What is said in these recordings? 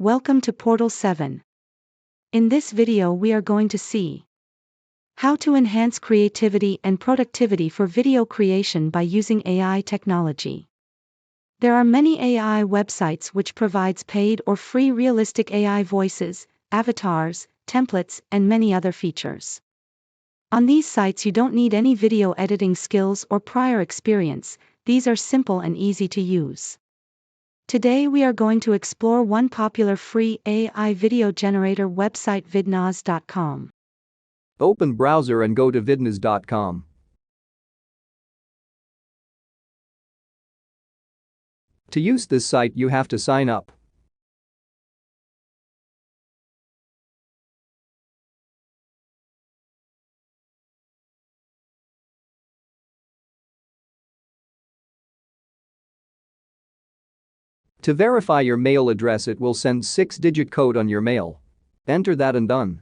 Welcome to Portal 7. In this video we are going to see how to enhance creativity and productivity for video creation by using AI technology. There are many AI websites which provides paid or free realistic AI voices, avatars, templates, and many other features. On these sites you don't need any video editing skills or prior experience, these are simple and easy to use. Today we are going to explore one popular free AI video generator website, Vidnoz.com. Open browser and go to vidnoz.com. To use this site you have to sign up. To verify your mail address, it will send 6-digit code on your mail. Enter that and done.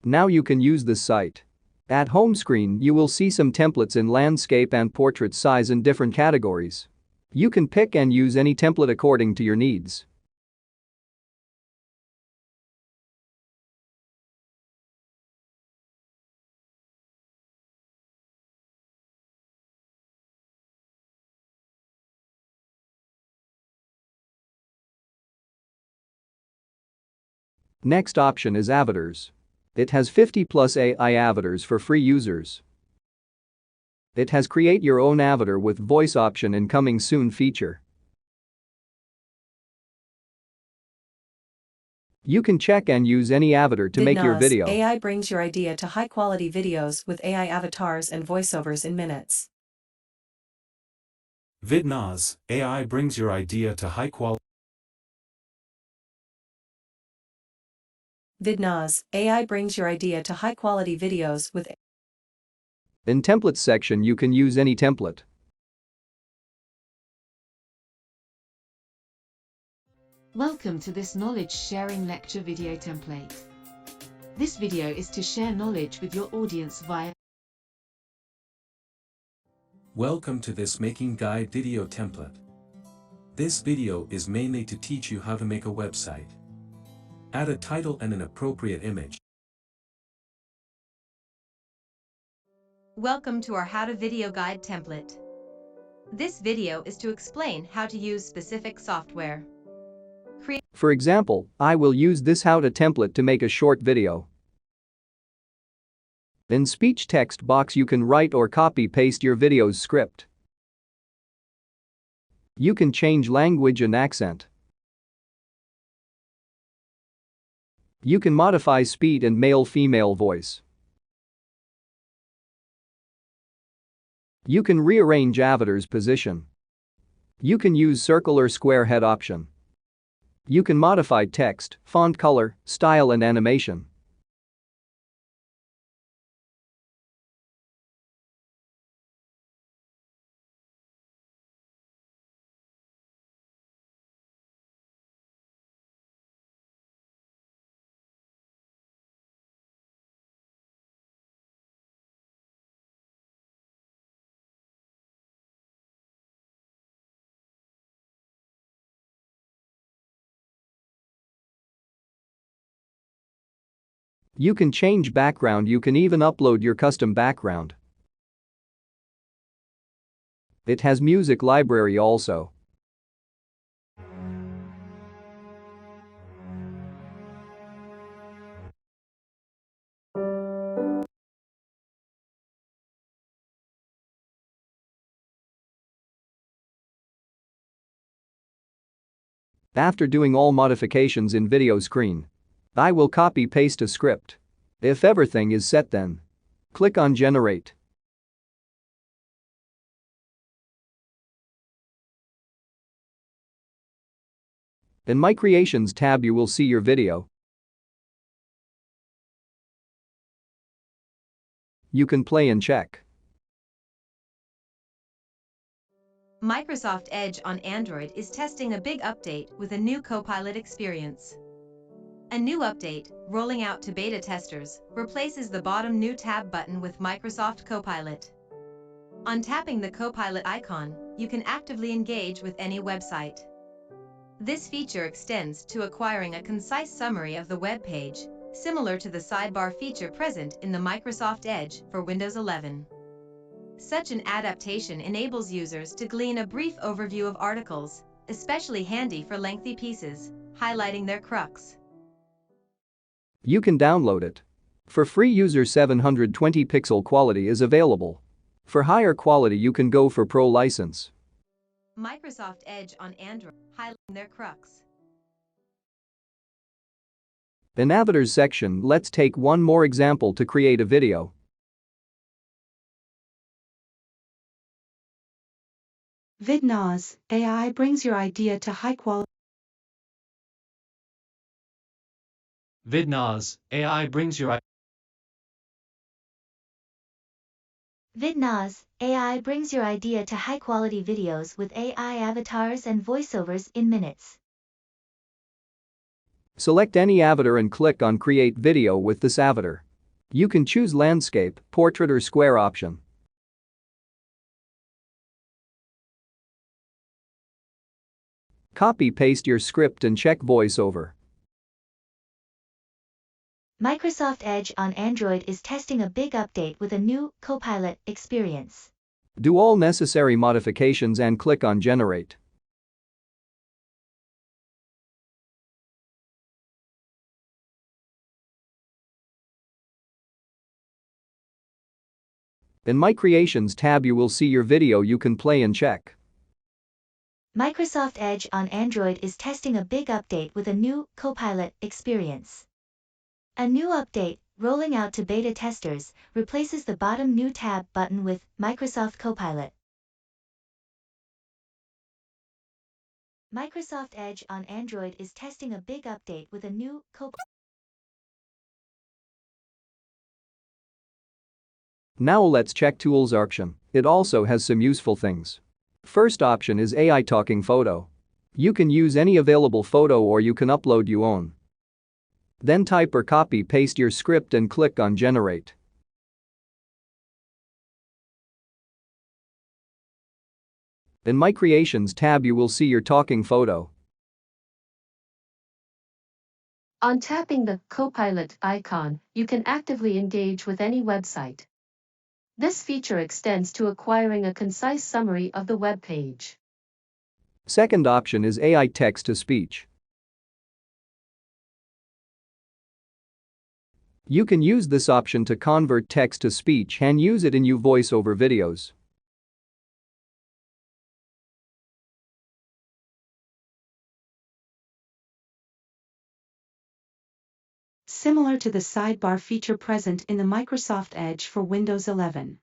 Now you can use this site. At home screen you will see some templates in landscape and portrait size in different categories. You can pick and use any template according to your needs. Next option is avatars. It has 50 plus AI avatars for free users. It has create your own avatar with voice option in coming soon feature. You can check and use any avatar to make your video. AI brings your idea to high-quality videos with AI avatars and voiceovers in minutes. Vidnoz, AI brings your idea to high-quality. Vidnoz, AI brings your idea to high-quality videos with. In templates section you can use any template. Welcome to this knowledge sharing lecture video template. This video is to share knowledge with your audience via. Welcome to this making guide video template. This video is mainly to teach you how to make a website. Add a title and an appropriate image. Welcome to our How to Video Guide template. This video is to explain how to use specific software. For example, I will use this how to template to make a short video. In speech text box you can write or copy paste your video's script. You can change language and accent. You can modify speed and male-female voice. You can rearrange avatar's position. You can use circle or square head option. You can modify text, font color, style and animation. You can change background, you can even upload your custom background. It has music library also. After doing all modifications in video screen, I will copy-paste a script. If everything is set, then click on Generate. In My Creations tab you will see your video. You can play and check. Microsoft Edge on Android is testing a big update with a new Copilot experience. A new update, rolling out to beta testers, replaces the bottom New Tab button with Microsoft Copilot. On tapping the Copilot icon, you can actively engage with any website. This feature extends to acquiring a concise summary of the web page, similar to the sidebar feature present in the Microsoft Edge for Windows 11. Such an adaptation enables users to glean a brief overview of articles, especially handy for lengthy pieces, highlighting their crux. You can download it. For free user 720 pixel quality is available. For higher quality you can go for Pro license. Microsoft Edge on Android, highlighting their crux. In Avatars section, let's take one more example to create a video. Vidnoz, AI brings your idea to high quality. Vidnoz, AI brings your Vidnoz, AI brings your idea to high-quality videos with AI avatars and voiceovers in minutes. Select any avatar and click on Create Video with this avatar. You can choose landscape, portrait or square option. Copy-paste your script and check voiceover. Microsoft Edge on Android is testing a big update with a new Copilot experience. Do all necessary modifications and click on Generate. In My Creations tab you will see your video you can play and check. Microsoft Edge on Android is testing a big update with a new Copilot experience. A new update, rolling out to beta testers, replaces the bottom New Tab button with Microsoft Copilot. Microsoft Edge on Android is testing a big update with a new Copilot. Now let's check Tools option. It also has some useful things. First option is AI talking photo. You can use any available photo or you can upload your own. Then type or copy-paste your script and click on Generate. In My Creations tab you will see your talking photo. On tapping the Copilot icon, you can actively engage with any website. This feature extends to acquiring a concise summary of the web page. Second option is AI text-to-speech. You can use this option to convert text to speech and use it in your voiceover videos. Similar to the sidebar feature present in the Microsoft Edge for Windows 11.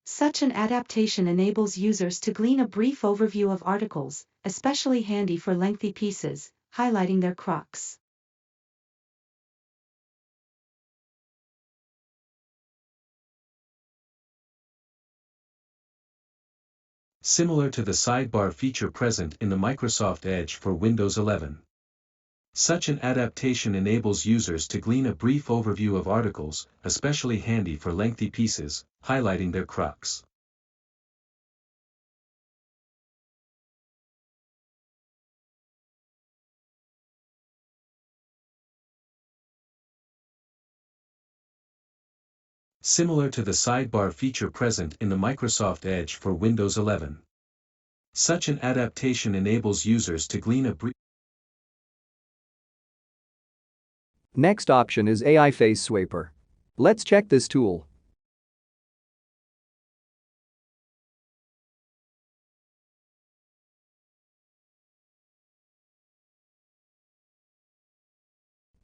Such an adaptation enables users to glean a brief overview of articles, especially handy for lengthy pieces, highlighting their crux. Similar to the sidebar feature present in the Microsoft Edge for Windows 11. Such an adaptation enables users to glean a brief overview of articles, especially handy for lengthy pieces, highlighting their crux. Similar to the sidebar feature present in the Microsoft Edge for Windows 11. Such an adaptation enables users to glean a brief. Next option is AI Face Swaper. Let's check this tool.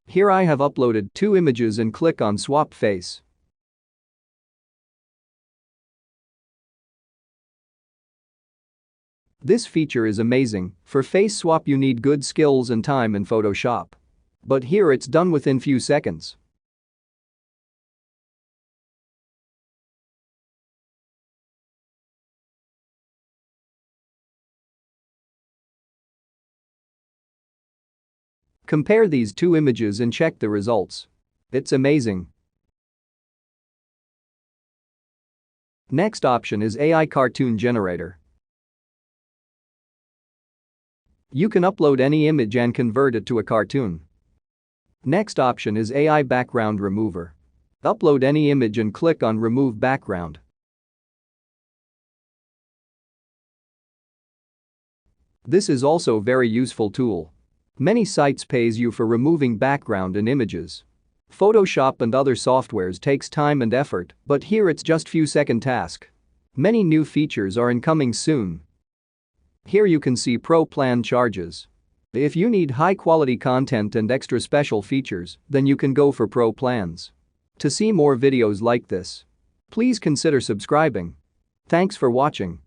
Here I have uploaded 2 images and click on Swap Face. This feature is amazing. For face swap you need good skills and time in Photoshop. But here it's done within few seconds. Compare these 2 images and check the results. It's amazing. Next option is AI Cartoon Generator. You can upload any image and convert it to a cartoon. Next option is AI Background Remover. Upload any image and click on Remove Background. This is also very useful tool. Many sites pays you for removing background and images. Photoshop and other softwares takes time and effort, but here it's just few second task. Many new features are incoming soon. Here you can see Pro plan charges. If you need high quality content and extra special features, then you can go for Pro plans. To see more videos like this, please consider subscribing. Thanks for watching.